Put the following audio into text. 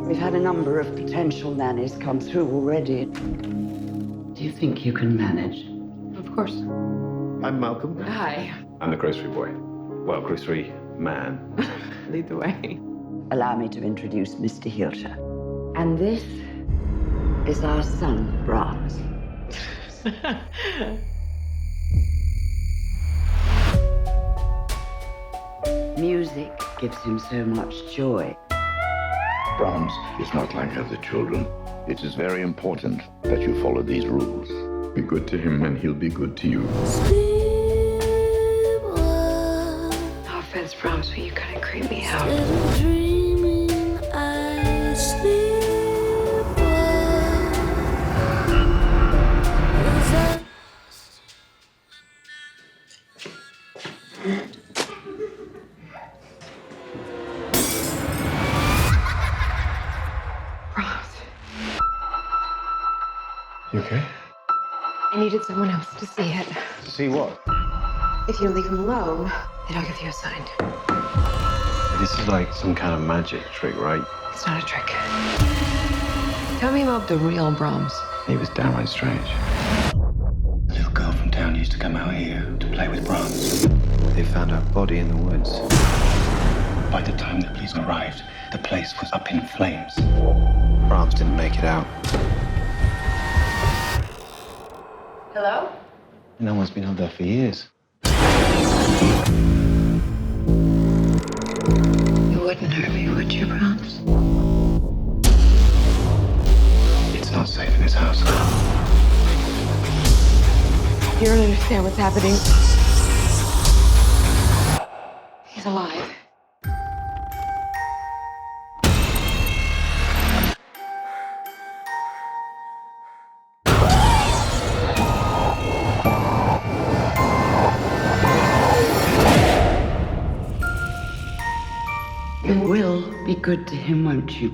We've had a number of potential nannies come through already. Do you think you can manage? Of course. I'm Malcolm. Hi. I'm the grocery boy. Well, grocery man. Lead the way. Allow me to introduce Mr. Hilscher. And this is our son, Brahms. Music gives him so much joy. Brahms is not like other children. It is very important that you follow these rules. Be good to him and he'll be good to you. No offense, Brahms, but you kind of creep me out. You okay? I needed someone else to see it. To see what? If you leave him alone, then I'll give you a sign. This is like some kind of magic trick, right? It's not a trick. Tell me about the real Brahms. He was downright strange. A little girl from town used to come out here to play with Brahms. They found her body in the woods. By the time the police arrived, the place was up in flames. Brahms didn't make it out. Hello? No one's been up there for years. You wouldn't hurt me, would you, Brahms? It's not safe in this house. You don't understand what's happening. He's alive. You will be good to him, won't you?